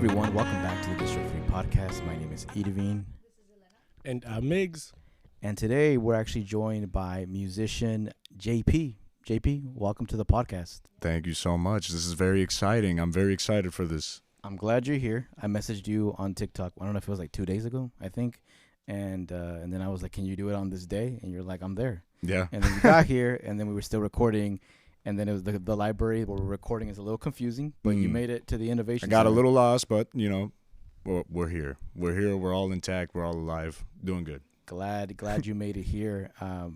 everyone. Welcome back to the District 3 podcast. My name is Irvin. And Miggs. And today we're actually joined by musician JP. JP, welcome to the podcast. Thank you so much. This is very exciting. I'm very excited for this. I'm glad you're here. I messaged you on TikTok. I don't know if it was like 2 days ago, I think. And then I was like, can you do it on this day? And you're like, I'm there. Yeah. And then we got here, and then we were still recording. And then it was the library where we're recording is a little confusing, but you made it to the innovation. I got center. a little lost, but, you know, we're here. We're here. We're all intact. We're all alive. Doing good. Glad you made it here.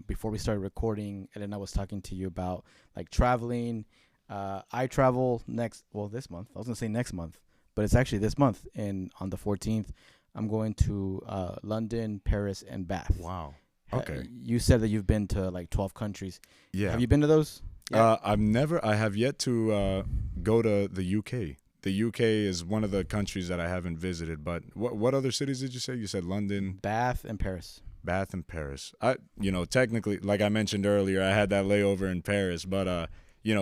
Before we started recording, Elena was talking to you about like traveling. I travel this month. I was gonna say next month, but it's actually this month. And on the 14th, I'm going to London, Paris, and Bath. Wow. Okay. You said that you've been to like 12 countries. Yeah. Have you been to those? Yeah. I have yet to go to the UK. The UK is one of the countries that I haven't visited, but what other cities did you say? You said London, Bath, and Paris. Bath and Paris. Technically, like I mentioned earlier, I had that layover in Paris, but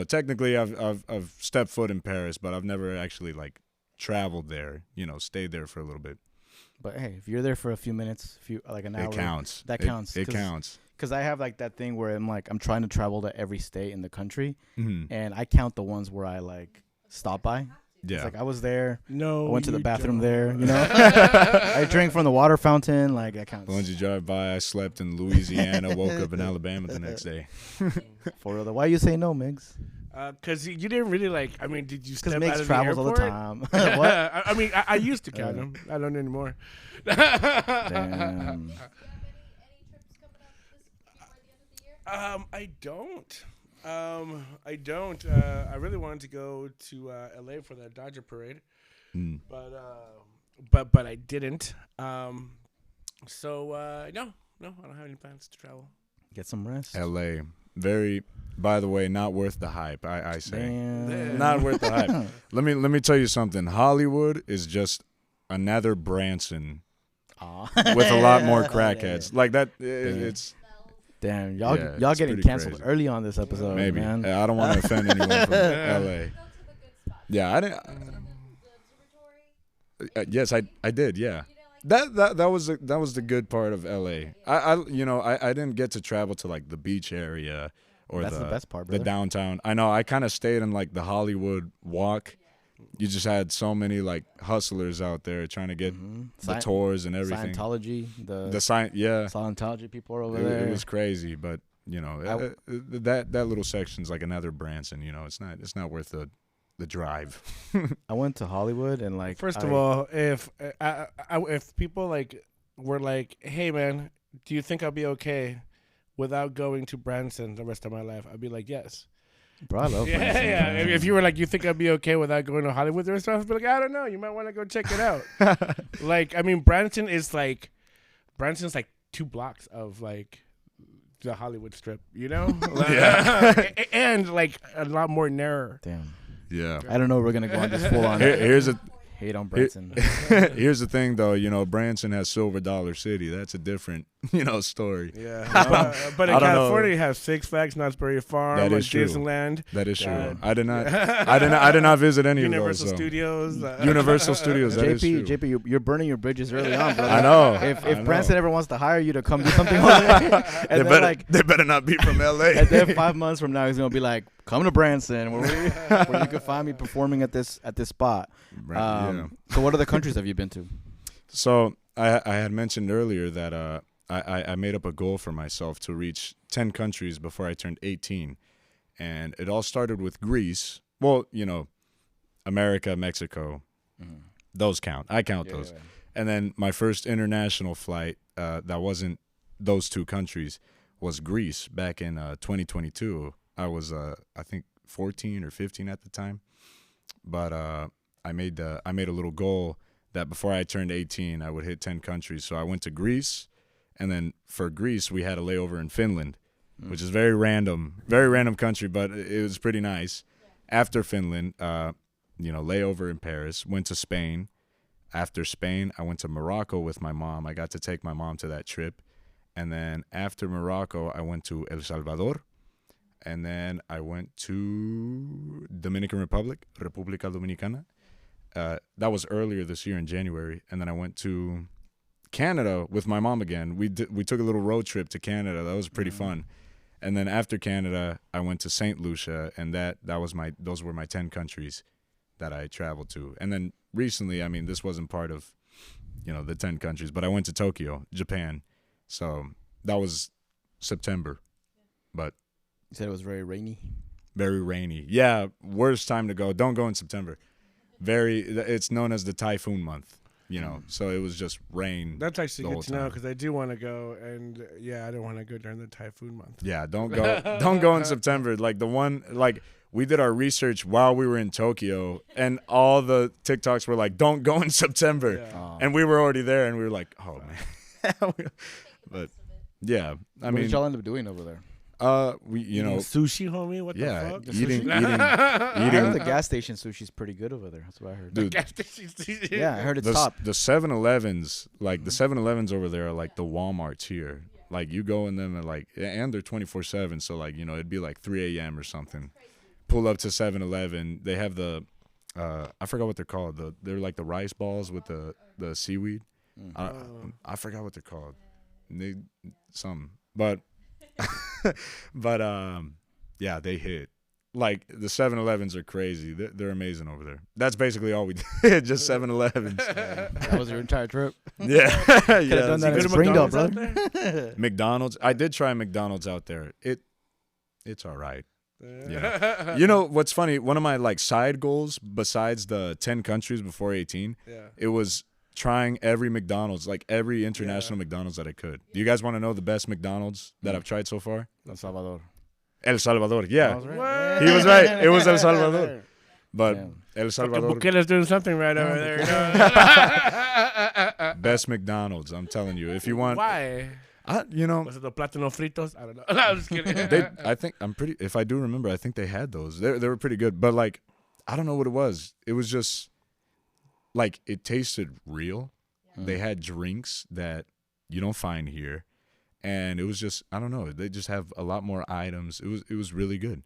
technically I've stepped foot in Paris, but I've never actually like traveled there, stayed there for a little bit. But hey, if you're there for a few minutes, like an hour, it counts. That counts. It counts. Because I have like that thing where I'm trying to travel to every state in the country, Mm-hmm. and I count the ones where I like stop by. Yeah. It's like I was there. No, I went to the bathroom don't. there. I drank from the water fountain. Like that counts. Once you drive by, I slept in Louisiana, woke up in Alabama the next day. For real. Why you say no, Miggs? Because you didn't really like. I mean, did you step Because out Miggs of travels the all airport? the time. What? I used to count them. I don't anymore. Damn. I don't. I don't. I really wanted to go to LA for the Dodger parade, but I didn't. So no, I don't have any plans to travel. Get some rest. LA. By the way, not worth the hype, I say. Damn. Not worth the hype. Let me tell you something. Hollywood is just another Branson with a lot more crackheads. Like that, it's... Damn, y'all it's getting pretty canceled crazy. early on this episode, Maybe. man. I don't want to offend anyone from LA. Yeah, I didn't... yes, I did, yeah. That was the good part of LA. I didn't get to travel to like the beach area or That's the best part, brother. the downtown. I know I kind of stayed in like the Hollywood walk. You just had so many like hustlers out there trying to get the tours and everything. Scientology, Scientology people are over there. It was crazy, but that little section's like another Branson. It's not worth the drive. I went to Hollywood and like. First of all, if people like were like, "Hey man, do you think I'll be okay without going to Branson the rest of my life?" I'd be like, "Yes." Bro, I love Yeah. Branson. If you were like, "You think I'd be okay without going to Hollywood the rest of my life?" I'd be like, "I don't know. You might want to go check it out." Like, I mean, Branson's like 2 blocks of like the Hollywood Strip, Yeah. and like a lot more narrow. Damn. Yeah. I don't know. We're gonna go on this full on. Here's a hate on Branson. Here's the thing, though. Branson has Silver Dollar City. That's a different, story. Yeah, but in I don't know. California, you have Six Flags, Knott's Berry Farm, That is true. Disneyland. That is true. I did not visit any Universal of those. Studios. Universal Studios. That is true. JP, you're burning your bridges early on, brother. I know. If Branson ever wants to hire you to come do something over there, and they better not be from LA. and then 5 months from now, he's gonna be like, "Come to Branson, where you can find me performing at this spot." Yeah. So, what other countries have you been to? So I had mentioned earlier that I made up a goal for myself to reach 10 countries before I turned 18, and it all started with Greece. Well, America, Mexico, those count. I count those. Yeah. And then my first international flight that wasn't those 2 countries was Greece back in 2022. I was I think 14 or 15 at the time, but I made a little goal that before I turned 18 I would hit 10 countries. So I went to Greece, and then for Greece we had a layover in Finland, which is very random country, but it was pretty nice. After Finland, layover in Paris. Went to Spain. After Spain, I went to Morocco with my mom. I got to take my mom to that trip. And then after Morocco, I went to El Salvador. And then I went to Dominican Republic, República Dominicana. That was earlier this year in January, and then I went to Canada with my mom again. We took a little road trip to Canada. That was pretty fun. And then after Canada, I went to St. Lucia, and those were my 10 countries that I traveled to. And then recently, I mean, this wasn't part of, the 10 countries, but I went to Tokyo, Japan. So that was September. But You said it was very rainy. very rainy. Yeah, worst time to go. Don't go in September. It's known as the typhoon month, so it was just rain. That's actually the good whole to know time. because I do want to go, and I don't want to go during the typhoon month. Yeah, don't go in September. We did our research while we were in Tokyo, and all the TikToks were like, "Don't go in September," Yeah. and we were already there, and we were like, "Oh man." But yeah, I What mean, did y'all end up doing over there? we Eating sushi, homie. What yeah, the fuck? eating I heard eating. the gas station sushi's pretty good over there. That's what I heard. Dude, Gas station sushi. Yeah, I heard it's the top. the 7-Elevens, like the 7-Elevens over there are like the Walmarts here. Like you go in them and they're 24/7. So it'd be like 3 a.m. or something. Pull up to 7-Eleven. They have the, I forgot what they're called. They're like the rice balls with the seaweed. I forgot what they're called. But yeah, they hit. Like the 7-Elevens are crazy. They're amazing over there. That's basically all we did. Just 7-Elevens. That was your entire trip. Yeah, Could yeah. have done that Go in to Springdale, McDonald's out brother. McDonald's. I did try McDonald's out there. It's all right. Yeah. You know what's funny? One of my side goals besides the 10 countries before 18, it was trying every McDonald's, like every international McDonald's that I could. Do you guys want to know the best McDonald's that I've tried so far? El Salvador. El Salvador. Yeah, I was right. he was right. It was El Salvador. But Yeah. El Salvador, Bukele's doing something right over there. best McDonald's. I'm telling you. If you want, Why? Was it the plátano fritos? I don't know. No, I'm just kidding. if I do remember, I think they had those. They were pretty good. But I don't know what it was. It was just it tasted real. They had drinks that you don't find here. And it was just, I don't know. They just have a lot more items. It was really good.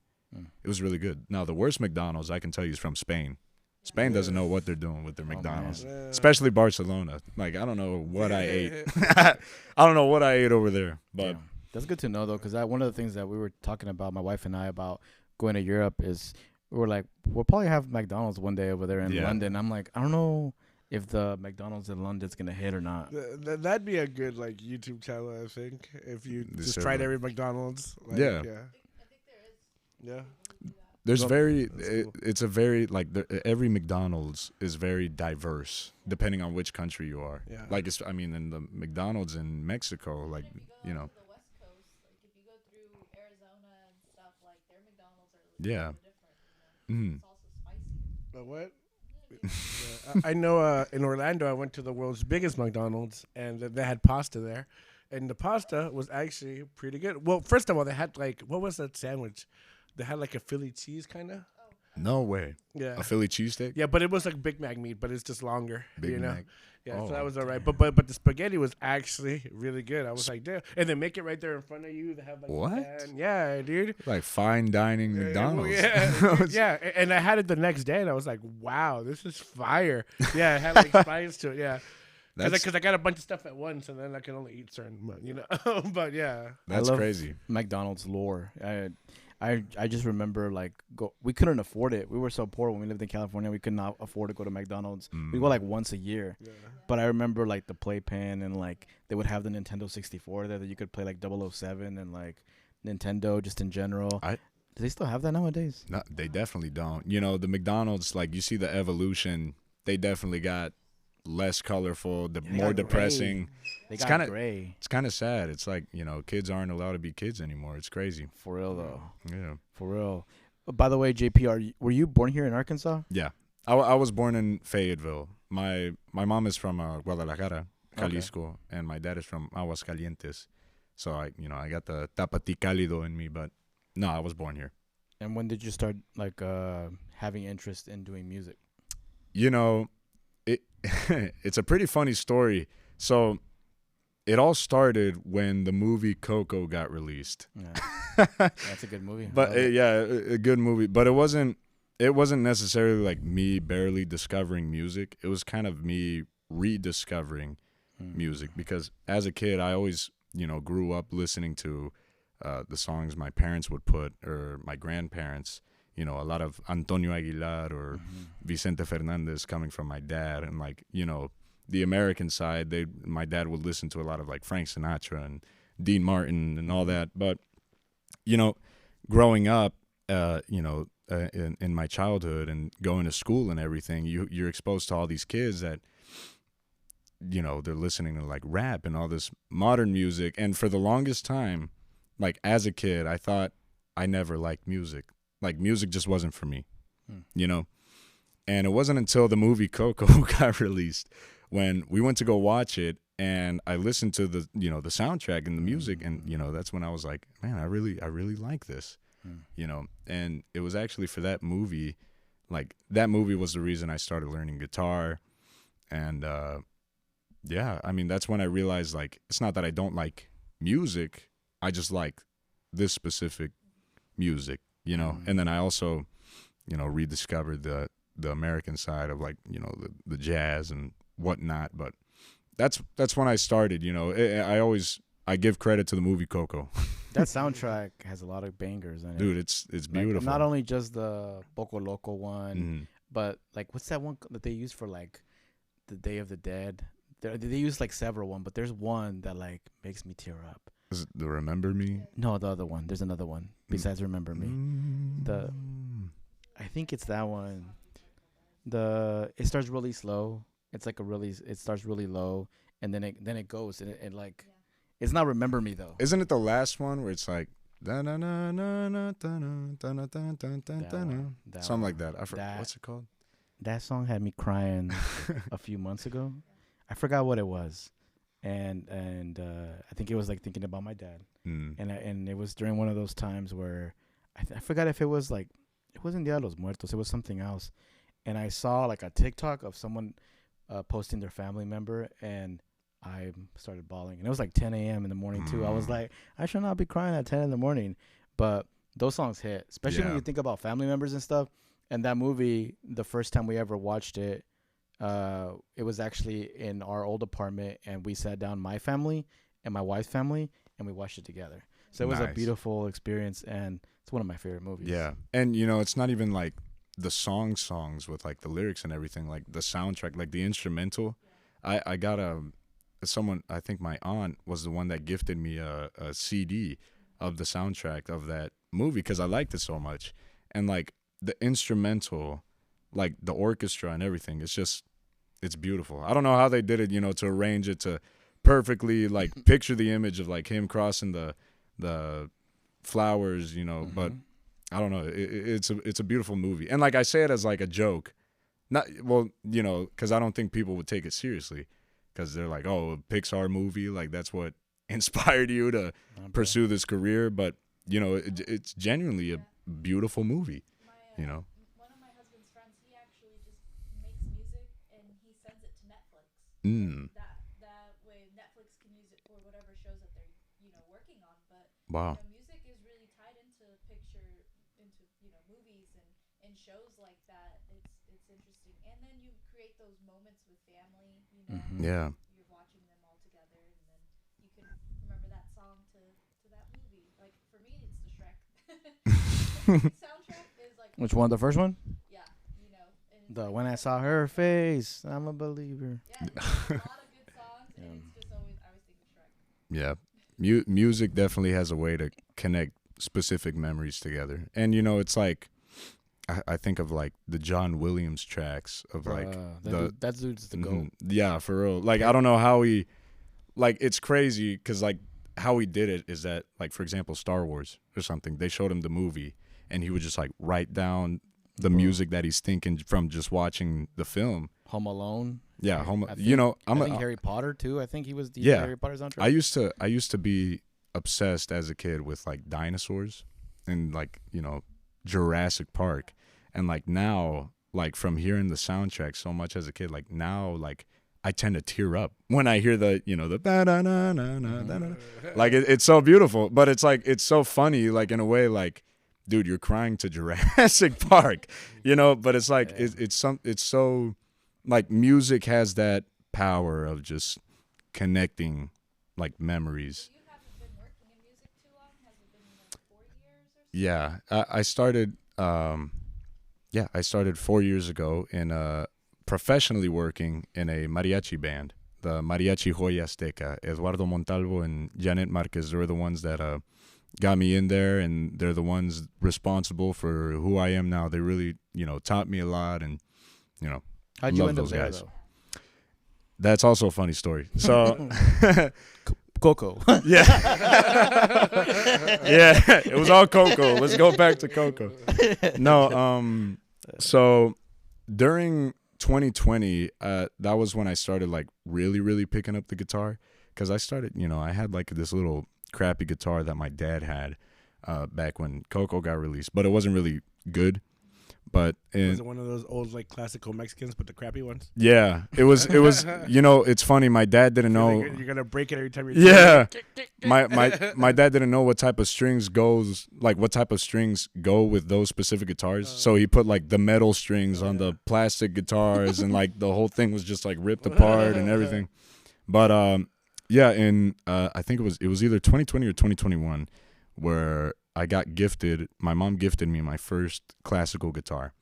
It was really good. Now, the worst McDonald's I can tell you is from Spain. Spain doesn't know what they're doing with their McDonald's, especially Barcelona. I don't know what I ate. I don't know what I ate over there. But Yeah. That's good to know, though, because one of the things that we were talking about, my wife and I, about going to Europe is we were like, we'll probably have McDonald's one day over there in London. I'm like, I don't know if the McDonald's in London's going to hit or not. That'd be a good YouTube channel, I think, if you just tried every McDonald's. Yeah. Yeah. there's Well, very, cool. it's a very, every McDonald's is very diverse depending on which country you are. Yeah. In the McDonald's in Mexico, To the West Coast, if you go through Arizona and stuff, their McDonald's are Yeah. different. Mm. It's also spicy. But what? I know in Orlando, I went to the world's biggest McDonald's, and they had pasta there. And the pasta was actually pretty good. Well, first of all, they had, what was that sandwich? They had, a Philly cheese, kind of. No way. Yeah. A Philly cheesesteak? Yeah, but it was like Big Mac meat, but it's just longer. Big Mac. Yeah, so Oh, that was all right. But the spaghetti was actually really good. I was like, damn. And they make it right there in front of you. They have What? the pan. Yeah, dude. Like fine dining McDonald's. Yeah, yeah. And I had it the next day, and I was like, wow, this is fire. Yeah, it had spice to it. Yeah. Because I got a bunch of stuff at once, and then I can only eat certain, but yeah. That's I love crazy. McDonald's lore. I just remember we couldn't afford it. We were so poor when we lived in California. We could not afford to go to McDonald's. We go once a year. Yeah. But I remember the playpen and they would have the Nintendo 64 there that you could play 007 and Nintendo just in general. Do they still have that nowadays? No, they definitely don't. The McDonald's, you see the evolution. They definitely got less colorful, more got depressing. They It's got kinda- gray. It's kind of sad. It's kids aren't allowed to be kids anymore. It's crazy. For real though. Yeah. For real. By the way, JP, were you born here in Arkansas? Yeah. I was born in Fayetteville. My mom is from Guadalajara, Jalisco, and my dad is from Aguascalientes. So I got the Tapatí Cálido in me, but no, I was born here. And when did you start having interest in doing music? It's a pretty funny story. So it all started when the movie Coco got released. Yeah. That's a good movie. But a good movie. But it wasn't it wasn't necessarily like me barely discovering music. It was kind of me rediscovering music, because as a kid, I always, grew up listening to the songs my parents would put, or my grandparents, a lot of Antonio Aguilar or Vicente Fernandez coming from my dad. And like, the American side, my dad would listen to a lot of like Frank Sinatra and Dean Martin and all that. But, growing up, in my childhood and going to school and everything, you're exposed to all these kids that, they're listening to like rap and all this modern music. And for the longest time, like as a kid, I thought I never liked music. Like music just wasn't for me, And it wasn't until the movie Coco got released when we went to go watch it, and I listened to the, the soundtrack and the music, and, that's when I was like, man, I really like this, And it was actually for that movie, like that movie was the reason I started learning guitar. And, yeah, I mean, that's when I realized, like, it's not that I don't like music, I just like this specific music, And then I also, rediscovered the American side of like, the jazz and whatnot. But that's when I started, I give credit to the movie Coco. That soundtrack has a lot of bangers in it. Dude, it's beautiful. Not only just the Poco Loco one, but like what's that one that they use for like the Day of the Dead? They use like several one, but there's one that like makes me tear up. Is it the Remember Me? No, the other one. There's another one besides Remember Me. I think it's that one. It starts really slow. It's like it starts really low, and then it goes, and it like, it's not Remember Me though. Isn't it the last one where it's like something like that? I forgot what's it called. That song had me crying a few months ago. I forgot what it was, and I think it was like thinking about my dad, and it was during one of those times where I forgot if it was like, it wasn't Dia de los Muertos, it was something else, and I saw like a TikTok of someone posting their family member, and I started bawling, and it was like 10 a.m. in the morning too. I was like, I should not be crying at 10 in the morning, but those songs hit, especially when you think about family members and stuff. And that movie, the first time we ever watched it, it was actually in our old apartment, and we sat down, my family and my wife's family, and we watched it together. So it was a beautiful experience, and it's one of my favorite movies. Yeah, and it's not even like the songs with like the lyrics and everything, like the soundtrack, like the instrumental. I got someone, I think my aunt was the one that gifted me a CD of the soundtrack of that movie because I liked it so much, and like the instrumental, like the orchestra and everything, it's beautiful. I don't know how they did it, to arrange it to perfectly like picture the image of like him crossing the flowers, but I don't know. It's a beautiful movie. And like I say it as like a joke, because I don't think people would take it seriously, because they're like, oh, a Pixar movie, like that's what inspired you to pursue this career. But it's genuinely a beautiful movie. One of my husband's friends, he actually just makes music and he sends it to Netflix. That way Netflix can use it for whatever shows that they're working on. But wow. Music is really tied into movies and shows like that. It's interesting, and then you create those moments with family. Yeah. You're watching them all together, and then you can remember that song to that movie. Like for me, it's the Shrek soundtrack. Which one? The first one? Yeah, and the When I Saw Her Face, I'm a Believer. Yeah, there's a lot of good songs, and it's just always, I always think of Shrek. Yeah, music definitely has a way to connect specific memories together, and it's like I think of like the John Williams tracks of like that dude's the GOAT. Yeah, for real. Like I don't know how he, like it's crazy because like how he did it is that like for example Star Wars or something, they showed him the movie. And he would just like write down the music that he's thinking from just watching the film. Home Alone. Yeah, I think Harry Potter too. I think he was the Harry Potter soundtrack. I used to be obsessed as a kid with like dinosaurs and like Jurassic Park, and like now like from hearing the soundtrack so much as a kid, like now like I tend to tear up when I hear the like it's so beautiful, but it's like it's so funny like in a way like. dude, you're crying to Jurassic Park, you know. But it's like it's so like music has that power of just connecting like memories. You haven't been working in music too long. Has it been like 4 years or so? Yeah, I started. I started 4 years ago in professionally working in a mariachi band, the Mariachi Joya Azteca. Eduardo Montalvo and Janet Marquez were the ones that got me in there, and they're the ones responsible for who I am now. They really, taught me a lot, and How'd you love end up those there, guys. though? That's also a funny story. So. Coco. Yeah. Yeah, it was all Coco. Let's go back to Coco. No, so during 2020, that was when I started like really, really picking up the guitar, because I started, I had like this little crappy guitar that my dad had back when Coco got released, but it wasn't really good. But Was it one of those old like classical Mexicans, but the crappy ones? yeah, it was. It's funny. My dad didn't know. You're gonna break it every time. Yeah, my dad didn't know what type of strings go with those specific guitars. So he put like the metal strings on the plastic guitars, and like the whole thing was just like ripped apart and everything. But yeah, in I think it was either 2020 or 2021 where I got gifted. My mom gifted me my first classical guitar.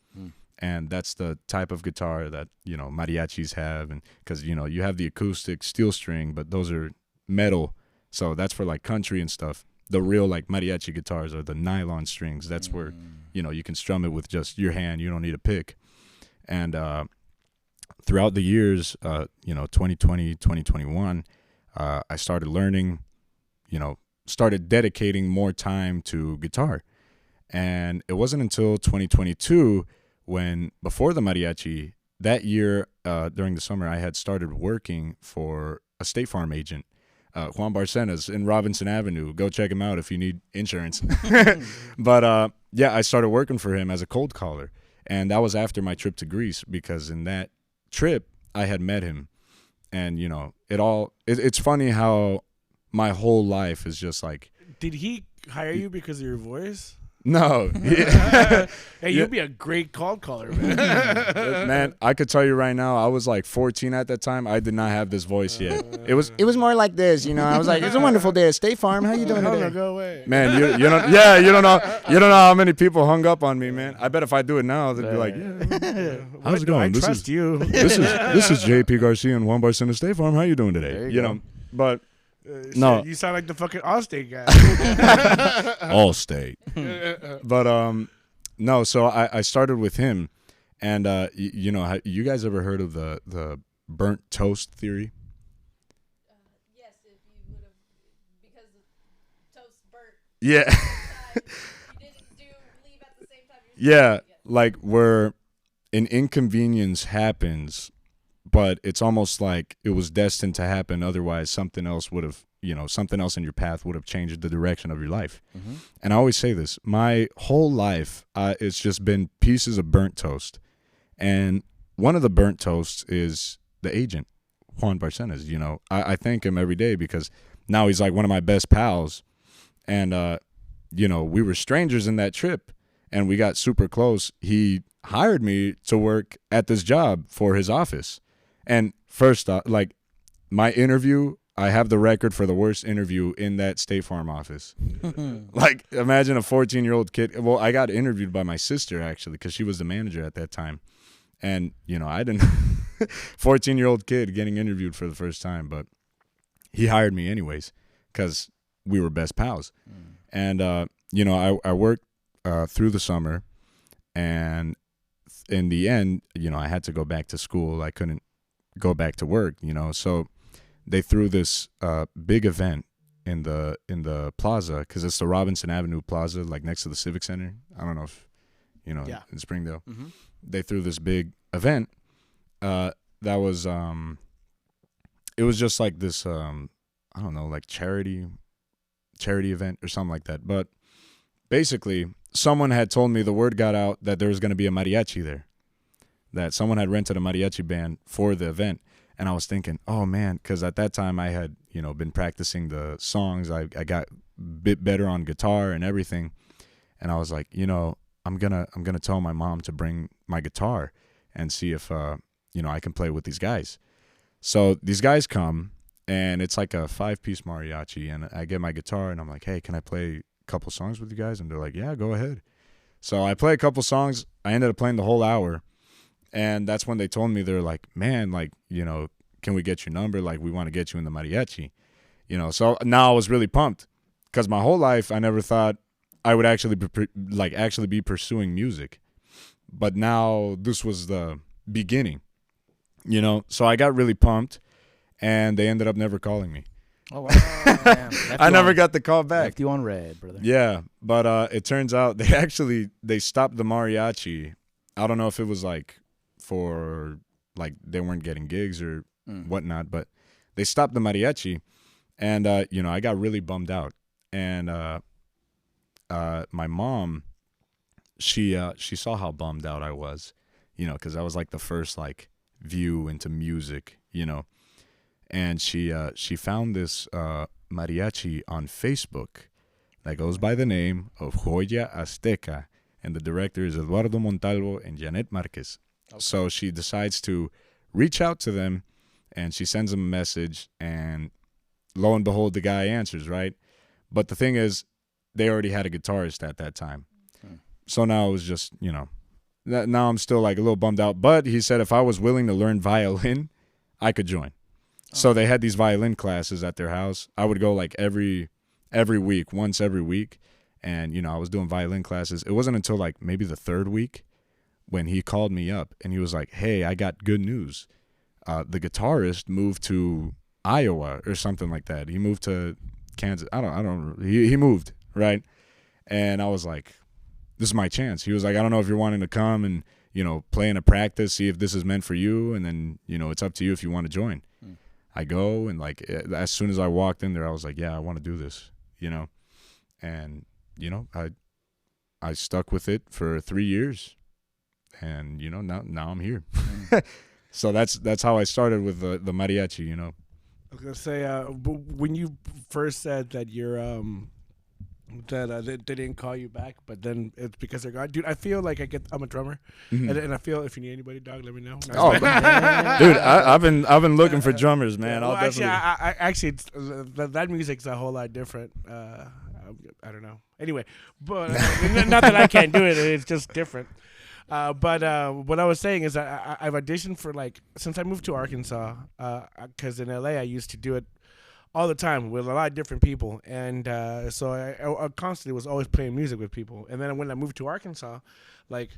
And that's the type of guitar that, mariachis have. And because, you have the acoustic steel string, but those are metal. So that's for like country and stuff. The real like mariachi guitars are the nylon strings. That's where, you can strum it with just your hand. You don't need a pick. And throughout the years, 2020, 2021, I started learning, started dedicating more time to guitar. And it wasn't until 2022 when, before the mariachi, that year during the summer, I had started working for a State Farm agent, Juan Barcenas in Robinson Avenue. Go check him out if you need insurance. But I started working for him as a cold caller. And that was after my trip to Greece, because in that trip, I had met him. And, it's funny how my whole life is just like. Did he hire you because of your voice? No. Hey, you'd be a great cold caller, man. Man, I could tell you right now, I was like 14 at that time. I did not have this voice yet. It was more like this, I was like, it's a wonderful day at State Farm. How you doing today? Go away. Man, you don't know how many people hung up on me, man. I bet if I do it now, they'd be like, yeah. How's it going? I trust you. This is JP Garcia and Juan Barcena State Farm. How you doing today? You know, but no, you sound like the fucking Allstate guy. Allstate. But no. So I started with him, and you guys ever heard of the burnt toast theory? Yes, if you would have, because the toast burnt. Yeah. You didn't leave at the same time. Yeah, like where an inconvenience happens, but it's almost like it was destined to happen. Otherwise, something else would have, something else in your path would have changed the direction of your life. Mm-hmm. And I always say this, my whole life, it's just been pieces of burnt toast. And one of the burnt toasts is the agent, Juan Barcenas. I thank him every day because now he's like one of my best pals. And, we were strangers in that trip and we got super close. He hired me to work at this job for his office. And first, like my interview, I have the record for the worst interview in that State Farm office. Like, imagine a 14-year-old kid. Well, I got interviewed by my sister, actually, because she was the manager at that time. And, I didn't, 14-year-old kid getting interviewed for the first time. But he hired me anyways because we were best pals. And, I worked through the summer. And in the end, I had to go back to school. I couldn't go back to work, so they threw this big event in the plaza, because it's the Robinson Avenue Plaza, like next to the Civic Center. I don't know if in Springdale. Mm-hmm. They threw this big event that was it was just like this I don't know, like charity event or something like that. But basically someone had told me, the word got out that there was going to be a mariachi there, that someone had rented a mariachi band for the event. And I was thinking, oh man, because at that time I had, been practicing the songs. I got a bit better on guitar and everything. And I was like, I'm gonna tell my mom to bring my guitar and see if I can play with these guys. So these guys come, and it's like a 5-piece mariachi, and I get my guitar, and I'm like, hey, can I play a couple songs with you guys? And they're like, yeah, go ahead. So I play a couple songs. I ended up playing the whole hour, and that's when they told me, they're like, man, like, can we get your number? Like, we want to get you in the mariachi. So now I was really pumped, because my whole life I never thought I would actually be pursuing music. But now this was the beginning, So I got really pumped, and they ended up never calling me. Oh, wow. Damn. I never got the call back. Left you on red, brother. Yeah, but it turns out they stopped the mariachi. I don't know if it was like for like they weren't getting gigs or whatnot, but they stopped the mariachi, and I got really bummed out. And my mom, she saw how bummed out I was, because I was like the first like view into music, and she found this mariachi on Facebook that goes by the name of Joya Azteca, and the director is Eduardo Montalvo and Janet Marquez. Okay. So she decides to reach out to them, and she sends them a message, and lo and behold, the guy answers, right? But the thing is, they already had a guitarist at that time. So now it was just, now I'm still like a little bummed out. But he said if I was willing to learn violin, I could join. So they had these violin classes at their house. I would go like every week, once every week. And, I was doing violin classes. It wasn't until like maybe the third week when he called me up and he was like, hey, I got good news. The guitarist moved to Iowa or something like that. He moved to Kansas. I don't, he moved, right? And I was like, this is my chance. He was like, I don't know if you're wanting to come and, play in a practice, see if this is meant for you. And then, it's up to you if you want to join. I go, and like, as soon as I walked in there, I was like, yeah, I want to do this, and, I stuck with it for 3 years, and, now I'm here. So that's how I started with the mariachi, I was going to say, when you first said that you're, that they didn't call you back, but then it's because they're gone. Dude, I feel like I'm a drummer, and I feel if you need anybody, dog, let me know. Oh, dude, I've been looking for drummers, man. Well, I'll definitely. Actually, that music's a whole lot different. I don't know. Anyway, but not that I can't do it. It's just different. But what I was saying is I've auditioned for since I moved to Arkansas, because in LA I used to do it all the time with a lot of different people, and so I constantly was always playing music with people. And then when I moved to Arkansas, I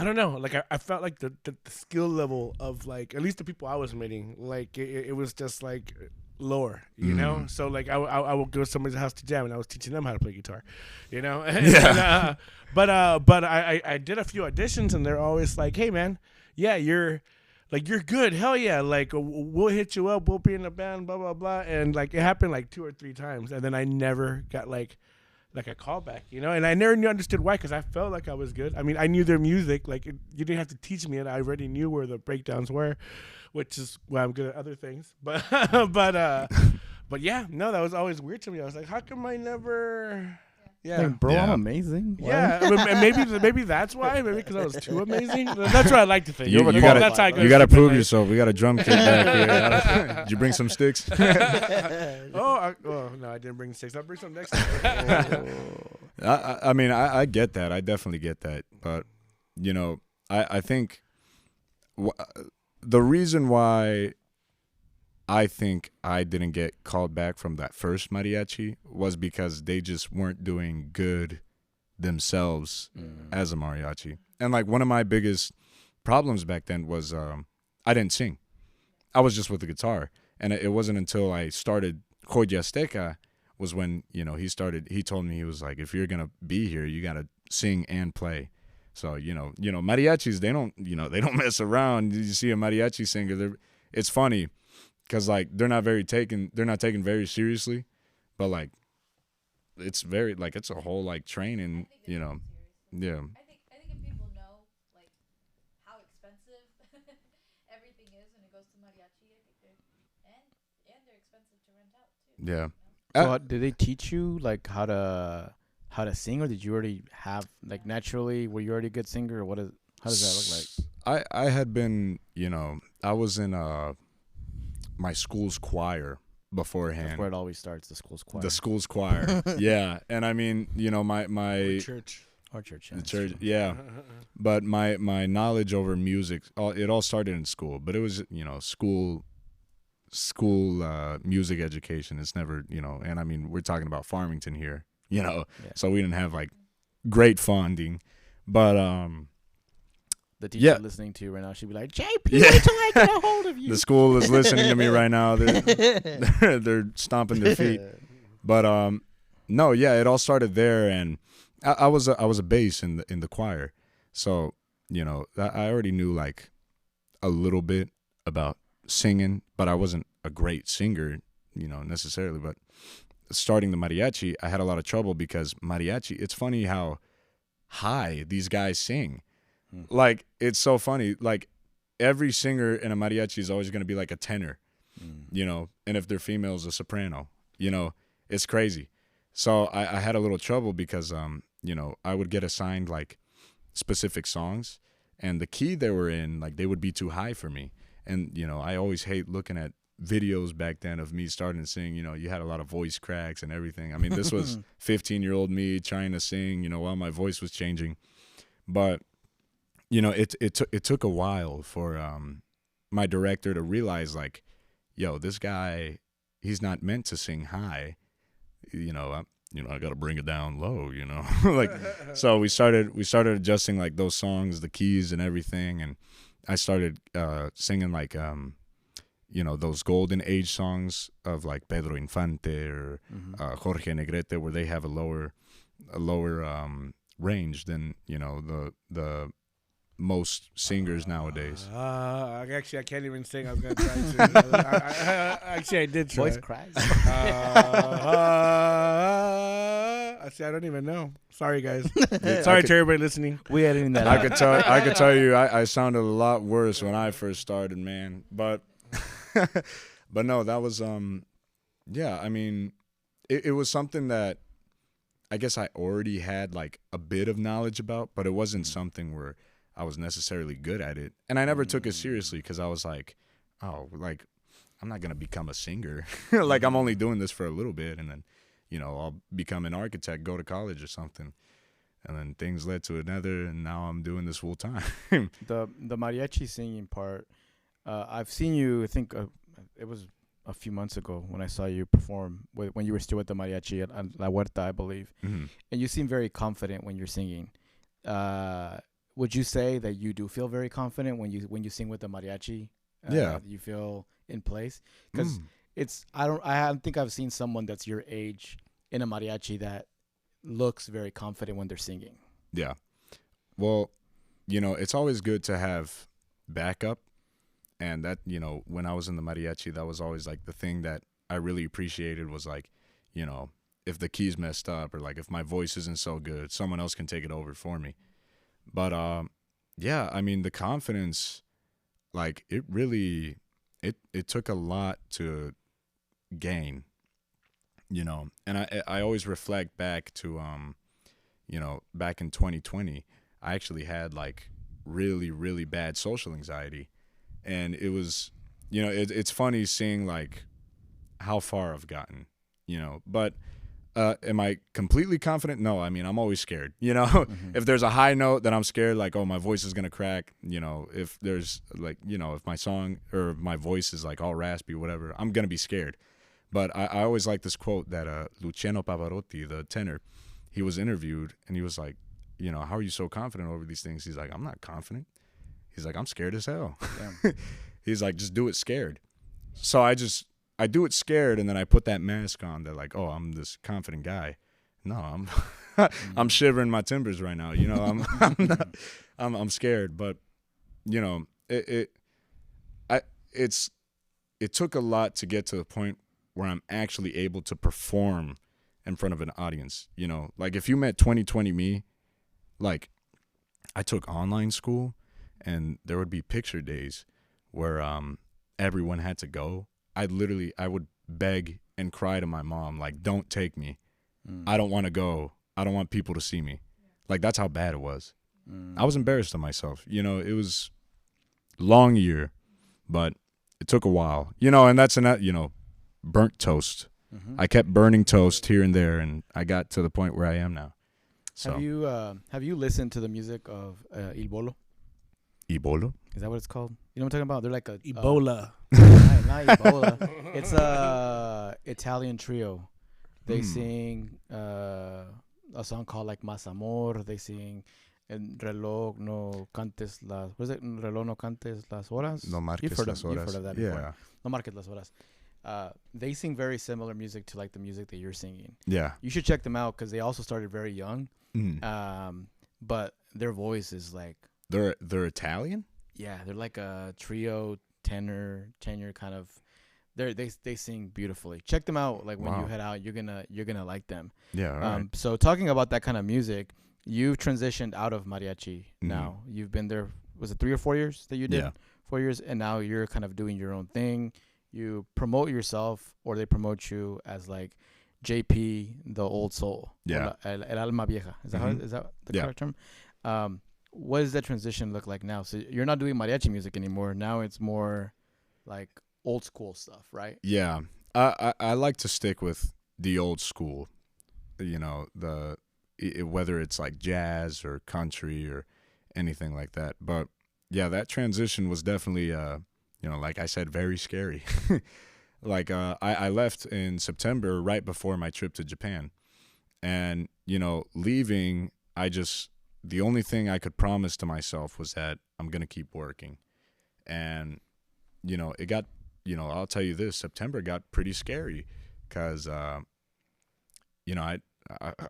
don't know, I felt like the skill level of at least the people I was meeting, it was just lower, you know. So I would go to somebody's house to jam, and I was teaching them how to play guitar, Yeah. But I did a few auditions, and they're always like, hey man, yeah, you're good, hell yeah, we'll hit you up, we'll be in the band, blah blah blah. And it happened 2 or 3 times, and then I never got a callback, and I never understood why, because I felt like I was good. I mean, I knew their music, you didn't have to teach me it. I already knew where the breakdowns were, which is why I'm good at other things. But but yeah, no, that was always weird to me. I was like, how come I never? Yeah, Like, bro, Yeah. I'm amazing. What? yeah. I mean, maybe that's why. Maybe because I was too amazing. That's what I like to think. You You're gotta, That's how I go you gotta to sleep at prove night. yourself. We got a drum kit back here. Did you bring some sticks? Oh no, I didn't bring 6. I'll bring some next time. I mean, I get that. I definitely get that. But, I think the reason why I think I didn't get called back from that first mariachi was because they just weren't doing good themselves as a mariachi. And one of my biggest problems back then was I didn't sing. I was just with the guitar. And it wasn't until I started Joya Azteca was when, he told me, he was like, if you're going to be here, you got to sing and play. So, mariachis, they don't mess around. You see a mariachi singer, it's funny. Because they're not taken very seriously, but it's very it's a whole training, Yeah. I think if people know how expensive everything is when it goes to mariachi, I think they're expensive to rent out too. Yeah. So did they teach you how how to sing, or did you already have like naturally? Were you already a good singer, or how does that look like? I had been, I was in my school's choir beforehand. That's where it always starts. The school's choir. The school's choir. Yeah. And I mean, my Church. Our church. the church, yeah. But my knowledge over music, it all started in school, but it was, school music education. It's never, and I mean, we're talking about Farmington here, Yeah. so we didn't have like great funding, but The teacher listening to you right now, she'd be like, JP, Yeah. wait till I get a hold of you. the school is listening to me right now. They're stomping their feet. But no, yeah, it all started there, and I was a bass in the choir, so I already knew like a little bit about singing, but I wasn't a great singer, necessarily. But starting the mariachi, I had a lot of trouble because mariachi. It's funny how high these guys sing. Like, it's so funny. Like, every singer in a mariachi is always going to be like a tenor, and if they're females, a soprano. It's crazy. So I had a little trouble because, I would get assigned like specific songs, and the key they were in, like, they would be too high for me. And, I always hate looking at videos back then of me starting to sing. You had a lot of voice cracks and everything. I mean, this was 15-year-old me trying to sing, while my voice was changing. But it took a while for my director to realize, like, yo, this guy, he's not meant to sing high. I got to bring it down low, like. So we started adjusting like those songs, the keys and everything, and I started singing like those golden age songs of like Pedro Infante or Jorge Negrete, where they have a lower range than the most singers nowadays. Actually, I can't even sing. I was gonna try to. Actually, I did try. Voice cracks. See, I don't even know. Sorry, guys. Sorry to everybody listening. We editing that I out. could tell you, I sounded a lot worse when I first started, man. But no, that was yeah. I mean, it was something that I guess I already had like a bit of knowledge about, but it wasn't something where I was necessarily good at it. And I never took it seriously because I was like, oh, like, I'm not going to become a singer. Like, I'm only doing this for a little bit, and then, I'll become an architect, go to college or something. And then things led to another, and now I'm doing this full time. The mariachi singing part, I've seen you, I think it was a few months ago when I saw you perform when you were still at the mariachi at La Huerta, I believe. Mm-hmm. And you seem very confident when you're singing. Would you say that you do feel very confident when you sing with the mariachi? Yeah. You feel in place? Because I don't think I've seen someone that's your age in a mariachi that looks very confident when they're singing. Yeah. Well, it's always good to have backup. And that, when I was in the mariachi, that was always like the thing that I really appreciated was like, if the key's messed up or like if my voice isn't so good, someone else can take it over for me. But yeah, I mean, the confidence, like, it really, it took a lot to gain, and I always reflect back to, back in 2020, I actually had like really, really bad social anxiety. And it was, it's funny seeing like how far I've gotten, but am I completely confident? No, I mean, I'm always scared, If there's a high note, then I'm scared, like, oh, my voice is going to crack, if there's like, if my song or my voice is like all raspy, whatever, I'm going to be scared. But I always like this quote that Luciano Pavarotti, the tenor, he was interviewed and he was like, how are you so confident over these things? He's like, I'm not confident. He's like, I'm scared as hell. He's like, just do it scared. So I do it scared, and then I put that mask on that like, oh, I'm this confident guy. No, I'm I'm shivering my timbers right now. I'm scared, but it took a lot to get to the point where I'm actually able to perform in front of an audience. Like if you met 2020 me, like I took online school. And there would be picture days where everyone had to go. I would beg and cry to my mom, like, don't take me. I don't want to go. I don't want people to see me. Like, that's how bad it was. Mm. I was embarrassed of myself. You know, it was long year, but it took a while. You know, and that's burnt toast. Mhm. I kept burning toast here and there, and I got to the point where I am now. So, Have you listened to the music of Il Bolo? Ibolo? Is that what it's called? You know what I'm talking about? They're like a Ebola. not Ebola. It's a Italian trio. They sing a song called like Más Amor. They sing El reloj no cantes las. What is it? El reloj no cantes las horas. No marques You've heard las of horas. that Yeah. before. No marques las horas. They sing very similar music to like the music that you're singing. Yeah. You should check them out because they also started very young. Mm. But their voice is like, They're Italian? yeah, they're like a trio tenor kind of. They sing beautifully. Check them out. Like when you Wow. head out, you're gonna like them. Yeah. All right. So talking about that kind of music, you've transitioned out of mariachi. Mhm. Now you've been there. Was it 3 or 4 years that you did? Yeah. 4 years, and now you're kind of doing your own thing. You promote yourself, or they promote you as like JP, the old soul. Yeah. El alma vieja. Is that Mhm. is that the Yeah. correct term? What does that transition look like now? So you're not doing mariachi music anymore. Now it's more like old school stuff, right? Yeah. I like to stick with the old school. You know, whether it's like jazz or country or anything like that. But yeah, that transition was definitely like I said, very scary. Like I left in September right before my trip to Japan. And, leaving, the only thing I could promise to myself was that I'm going to keep working. And, it got, I'll tell you this, September got pretty scary because, I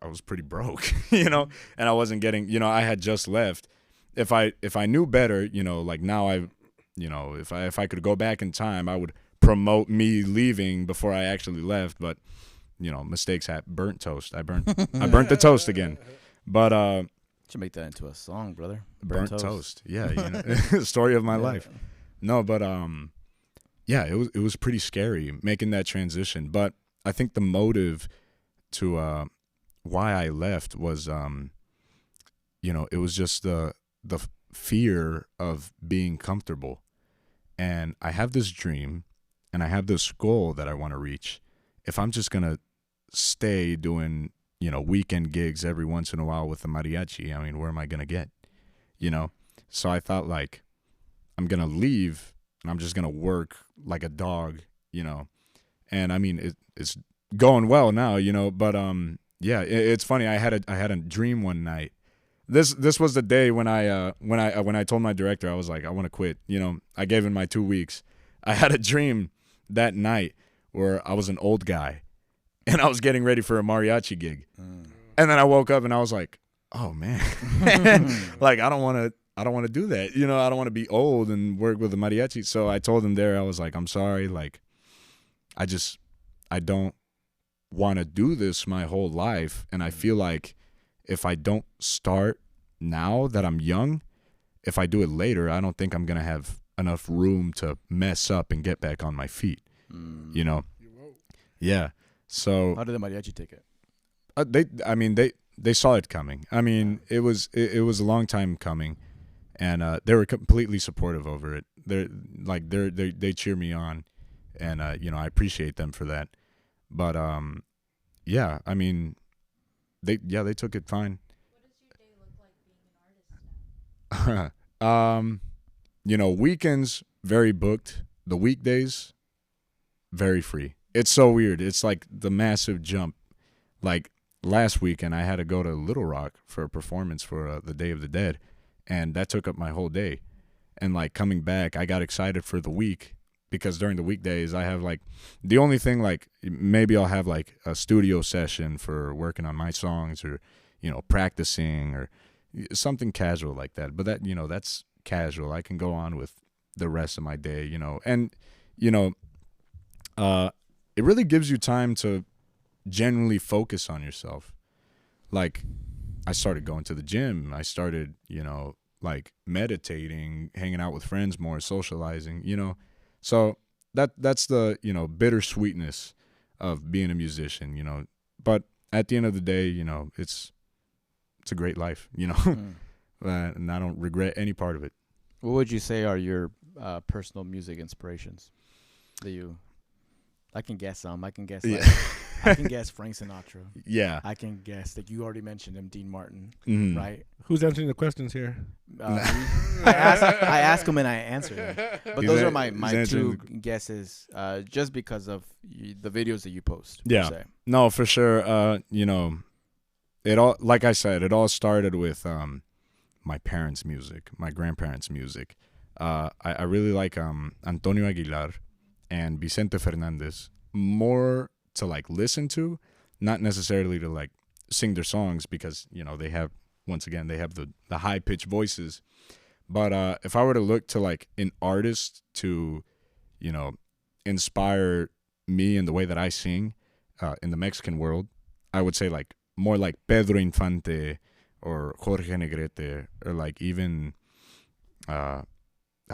was pretty broke, and I wasn't getting, I had just left. If I knew better, like now if I could go back in time, I would promote me leaving before I actually left. But, mistakes happen. Burnt toast. I burnt the toast again. But, Should make that into a song, brother. burnt toast. Yeah. Story of my life. No, but, yeah, it was pretty scary making that transition. But I think the motive to, why I left was, it was just the fear of being comfortable. And I have this dream and I have this goal that I want to reach. If I'm just going to stay doing, weekend gigs every once in a while with the mariachi, I mean, where am I going to get, So I thought like, I'm going to leave and I'm just going to work like a dog, and I mean, it's going well now, but, yeah, it's funny. I had a dream one night. This was the day when I told my director I was like I want to quit. I gave him my 2 weeks. I had a dream that night where I was an old guy, and I was getting ready for a mariachi gig, and then I woke up and I was like, oh man, like I don't want to do that. I don't want to be old and work with the mariachi. So I told him there I was like, I'm sorry, like I don't want to do this my whole life, and I feel like if I don't start now that I'm young, if I do it later, I don't think I'm going to have enough room to mess up and get back on my feet, You won't. Yeah. So How did the mariachi take it? they saw it coming. I mean, it was a long time coming, and they were completely supportive over it. They cheer me on, and I appreciate them for that. But yeah, I mean, they took it fine. What does your day look like being an artist now? Weekends very booked. The weekdays very free. It's so weird. It's like the massive jump. Like last weekend, I had to go to Little Rock for a performance for the Day of the Dead, and that took up my whole day. And like coming back, I got excited for the week because during the weekdays, I have like the only thing like maybe I'll have like a studio session for working on my songs or practicing or something casual like that. But that that's casual. I can go on with the rest of my day. And it really gives you time to genuinely focus on yourself. Like I started going to the gym. I started, like meditating, hanging out with friends more, socializing, So that's the, bittersweetness of being a musician, But at the end of the day, it's a great life, you know. Mm. And I don't regret any part of it. What would you say are your personal music inspirations that you? I can guess some. I can guess. Like, Yeah. I can guess Frank Sinatra. Yeah. I can guess that you already mentioned him, Dean Martin, Mhm. right? Who's answering the questions here? I ask him and I answer him. But He's those a- are my he's two answering guesses, just because of the videos that you post. per Yeah. se. No, for sure. You know, it all, like I said, it all started with my parents' music, my grandparents' music. I really like Antonio Aguilar and Vicente Fernandez more to like listen to, not necessarily to like sing their songs, because you know they have, once again, they have the high pitched voices. But if I were to look to like an artist to, you know, inspire me in the way that I sing in the Mexican world, I would say like more like Pedro Infante or Jorge Negrete, or like even I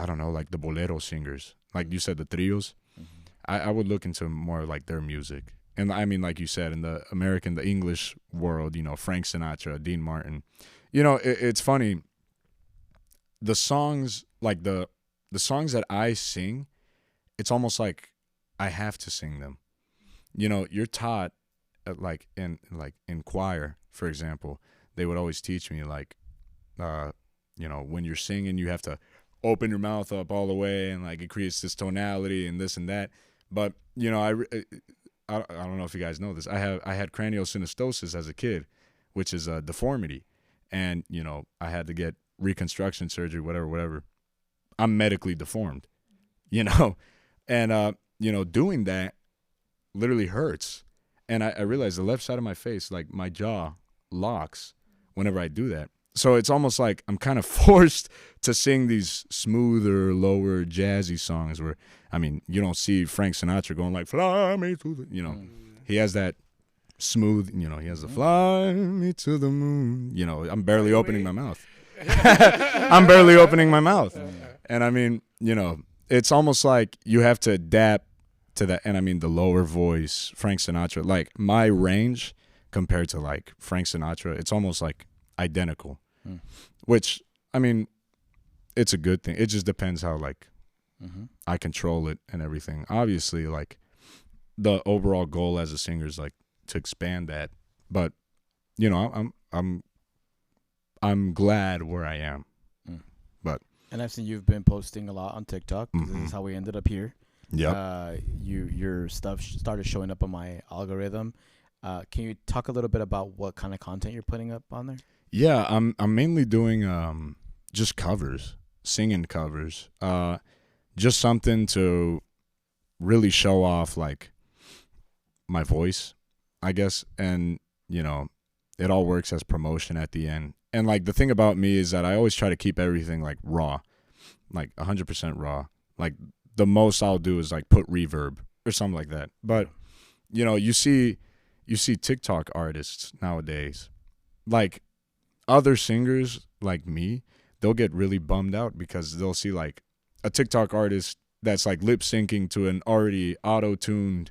don't know, like the bolero singers, like you said, the trios. I would look into more like their music. And I mean, like you said, in the American, the English world, you know, Frank Sinatra, Dean Martin. You know, it's funny. The songs, like the songs that I sing, it's almost like I have to sing them. You know, you're taught, like in choir, for example, they would always teach me like, you know, when you're singing, you have to open your mouth up all the way, and like it creates this tonality and this and that. But you know, I don't know if you guys know this. I had craniosynostosis as a kid, which is a deformity, and you know, I had to get reconstruction surgery, whatever. I'm medically deformed, you know, and you know, doing that literally hurts. And I realized the left side of my face, like my jaw locks whenever I do that. So it's almost like I'm kind of forced to sing these smoother, lower, jazzy songs where, I mean, you don't see Frank Sinatra going like, fly me to the, you know, he has that smooth, you know, he has the fly me to the moon. You know, I'm barely opening my mouth. I'm barely opening my mouth. And I mean, you know, it's almost like you have to adapt to that. And I mean, the lower voice, Frank Sinatra, like my range compared to like Frank Sinatra, it's almost like identical. Which, I mean, it's a good thing. It just depends how like I control it and everything. Obviously, like the overall goal as a singer is like to expand that. But you know, I'm glad where I am. But And I've seen you've been posting a lot on TikTok. 'Cause This is how we ended up here. yeah, Your stuff started showing up on my algorithm. Can you talk a little bit about what kind of content you're putting up on there? yeah. I'm mainly doing just covers, singing covers. Just something to really show off like my voice, I guess. And you know, it all works as promotion at the end. And like the thing about me is that I always try to keep everything like raw, like 100% raw. Like the most I'll do is like put reverb or something like that. But you know, you see TikTok artists nowadays, like other singers like me, they'll get really bummed out because they'll see like a TikTok artist that's like lip syncing to an already auto-tuned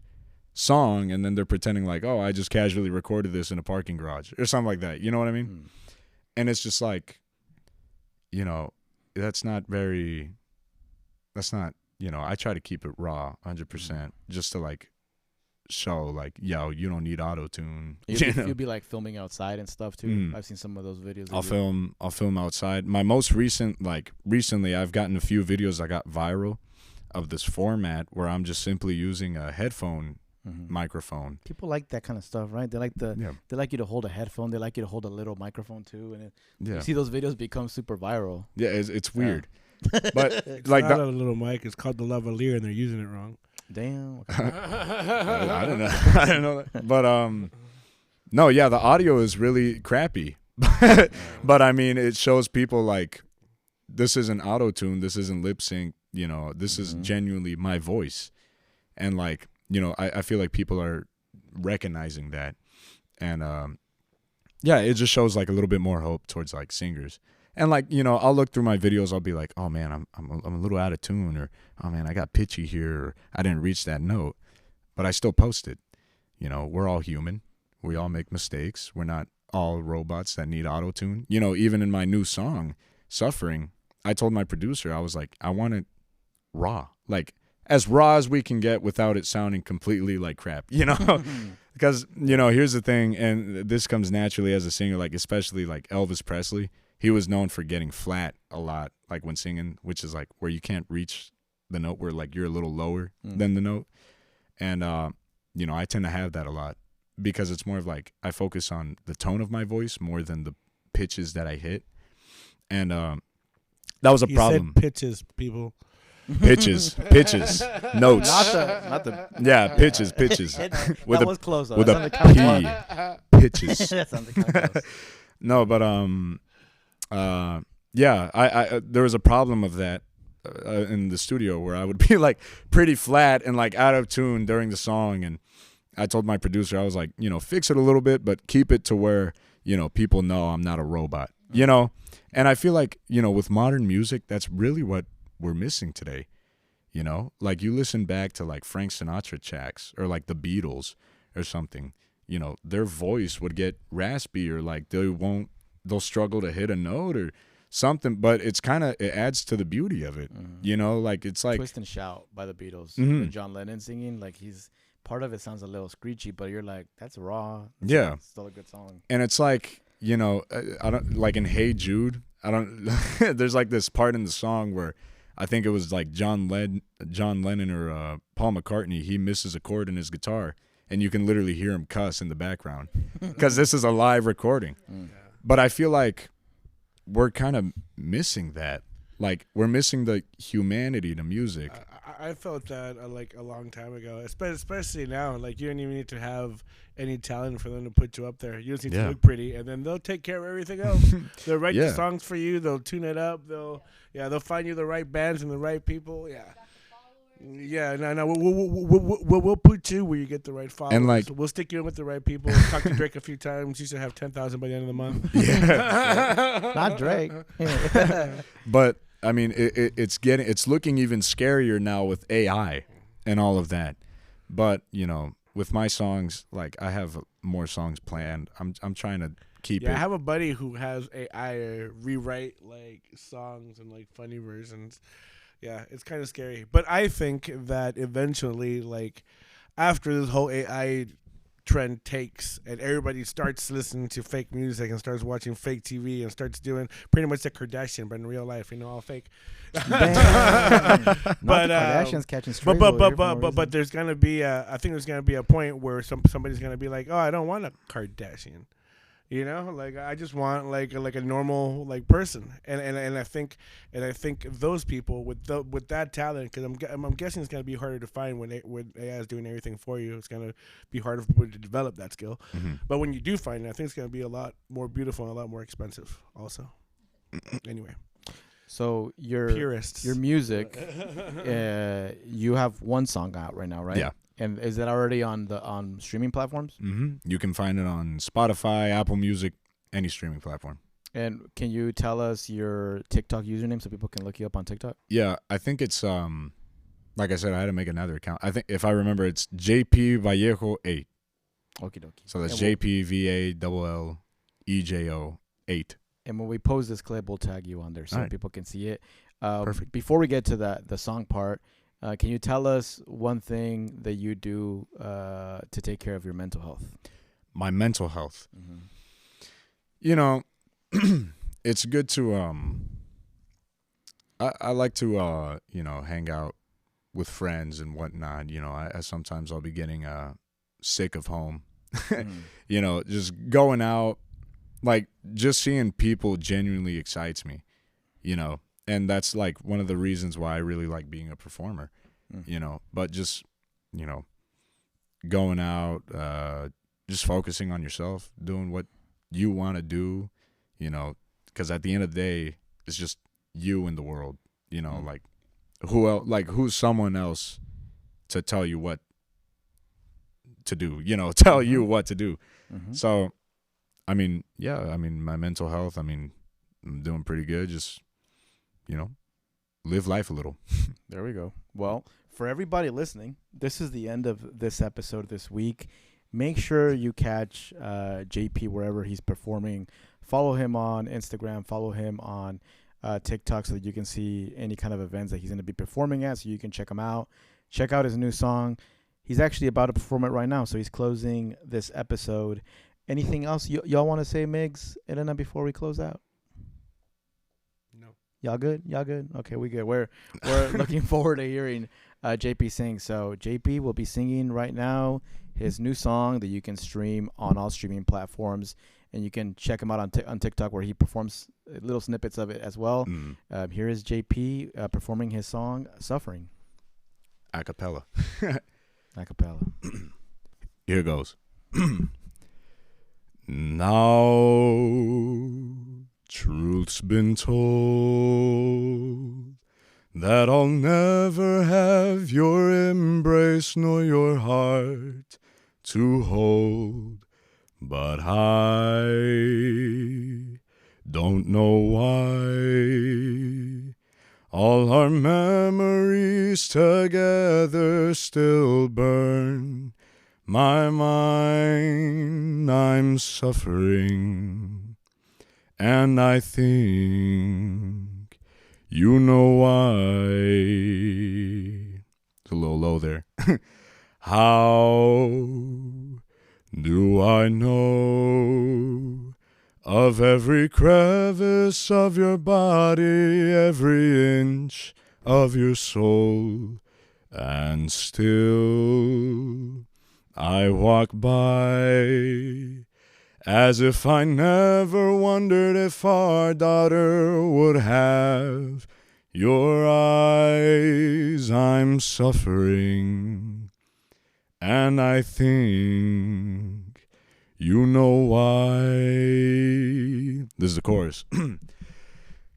song, and then they're pretending like, oh, I just casually recorded this in a parking garage or something like that. You know what I mean? And it's just like, you know, that's not, you know, I try to keep it raw 100% just to like show like, yo, you don't need auto-tune. You'll be like filming outside and stuff too. I've seen some of those videos. I'll film outside. My most recent, like recently, I've gotten a few videos that got viral of this format where I'm just simply using a headphone microphone. People like that kind of stuff, right? They like they like you to hold a headphone. They like you to hold a little microphone too, and you see those videos become super viral. Yeah, it's weird. But It's like not a little mic. It's called the lavalier, and they're using it wrong. Damn. I don't know. I don't know that. But no, yeah, the audio is really crappy. But I mean, it shows people like this isn't auto-tune, this isn't lip sync, you know, this is genuinely my voice. And like, you know, I feel like people are recognizing that. And yeah, it just shows like a little bit more hope towards like singers. And like, you know, I'll look through my videos, I'll be like, oh man, I'm a little out of tune, or oh man, I got pitchy here, or I didn't reach that note. But I still post it. You know, we're all human. We all make mistakes. We're not all robots that need auto-tune. You know, even in my new song, Suffering, I told my producer, I was like, I want it raw. Like, as raw as we can get without it sounding completely like crap, you know? Because, you know, here's the thing, and this comes naturally as a singer, like, especially like Elvis Presley. He was known for getting flat a lot, like when singing, which is like where you can't reach the note where like you're a little lower than the note. And, you know, I tend to have that a lot because it's more of like I focus on the tone of my voice more than the pitches that I hit. And that was a problem. Said pitches, people. Pitches, notes. Not the. Yeah, pitches. That was close though. With That a sounded kinda P. Pitches. That sounded kinda close. No, but yeah, I there was a problem of that in the studio where I would be like pretty flat and like out of tune during the song, and I told my producer, I was like, you know, fix it a little bit, but keep it to where, you know, people know I'm not a robot, you know? And I feel like, you know, with modern music, that's really what we're missing today. You know, like you listen back to like Frank Sinatra tracks or like the Beatles or something, you know, their voice would get raspy or like they'll struggle to hit a note or something, but it's kind of, it adds to the beauty of it. You know, like it's like Twist and Shout by the Beatles. And John Lennon singing, like part of it sounds a little screechy, but you're like, that's raw. Yeah. It's still a good song. And it's like, you know, I don't like in Hey Jude, there's like this part in the song where I think it was like John Lennon or Paul McCartney, he misses a chord in his guitar and you can literally hear him cuss in the background because this is a live recording. But I feel like we're kind of missing that. Like we're missing the humanity to music. I felt that like a long time ago, especially now. Like you don't even need to have any talent for them to put you up there. You just need to look pretty, and then they'll take care of everything else. They'll write the songs for you. They'll tune it up. They'll find you the right bands and the right people. Yeah, no, we'll put you where you get the right followers. And like, we'll stick you in with the right people. Talk to Drake a few times. You should have 10,000 by the end of the month. Not Drake. But I mean, it's looking even scarier now with AI and all of that. But you know, with my songs, like I have more songs planned. I'm trying to keep it. I have a buddy who has AI rewrite like songs and like funny versions. Yeah, it's kind of scary. But I think that eventually, like after this whole AI trend takes and everybody starts listening to fake music and starts watching fake TV and starts doing pretty much the Kardashian, but in real life, you know, all fake. But Kardashians catching straight. But there's gonna be I think there's gonna be a point where somebody's gonna be like, oh, I don't want a Kardashian. You know, like I just want like a normal like person, and I think those people with that talent, because I'm guessing it's gonna be harder to find when AI is doing everything for you. It's gonna be harder for people to develop that skill. But when you do find it, I think it's gonna be a lot more beautiful and a lot more expensive. Also, anyway. So your music, you have one song out right now, right? Yeah. And is it already on streaming platforms? You can find it on Spotify, Apple Music, any streaming platform. And can you tell us your TikTok username so people can look you up on TikTok? Yeah, I think it's like I said, I had to make another account. I think if I remember, it's JP Vallejo 8. Okie dokie. So that's JPVALLEJO 8. And when we post this clip, we'll tag you on there so people can see it. Perfect. Before we get to the song part, can you tell us one thing that you do to take care of your mental health? My mental health. You know, it's good to I like to you know, hang out with friends and whatnot. You know, I sometimes I'll be getting sick of home. You know, just going out, like just seeing people genuinely excites me. You know. And that's like one of the reasons why I really like being a performer, you know, but just, you know, going out, just focusing on yourself, doing what you want to do, you know, because at the end of the day, it's just you in the world, you know, like who else, like who's someone else to tell you what to do, you know, tell you what to do. So, I mean, my mental health, I mean, I'm doing pretty good. Just, you know, live life a little. There we go. Well, for everybody listening, this is the end of this episode this week. make sure you catch JP wherever he's performing. Follow him on Instagram. Follow him on TikTok so that you can see any kind of events that he's going to be performing at, so you can check him out. Check out his new song. He's actually about to perform it right now, so he's closing this episode. Anything else y'all want to say, Miggs, Elena, before we close out? No. Y'all good? Y'all good? Okay, we good. We're looking forward to hearing JP sing. So JP will be singing right now his new song that you can stream on all streaming platforms, and you can check him out on TikTok where he performs little snippets of it as well. Here is JP performing his song "Suffering." A cappella. A cappella. Here goes. Now, truth's been told that I'll never have your embrace nor your heart to hold, but I don't know why. All our memories together still burn my mind. I'm suffering, and I think you know why. It's a little low there. How do I know of every crevice of your body, every inch of your soul, and still I walk by as if I never wondered if our daughter would have your eyes. I'm suffering, and I think you know why. This is the chorus.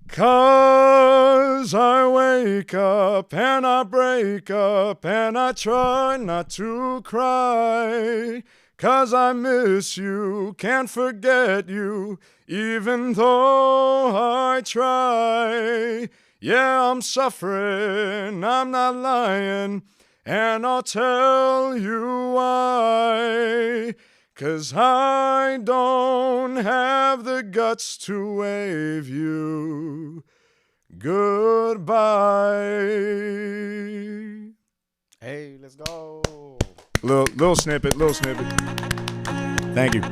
'Cause I wake up and I break up and I try not to cry. 'Cause I miss you, can't forget you, even though I try. Yeah, I'm suffering, I'm not lying, and I'll tell you why. 'Cause I don't have the guts to wave you goodbye. Hey, let's go. Little snippet. Thank you.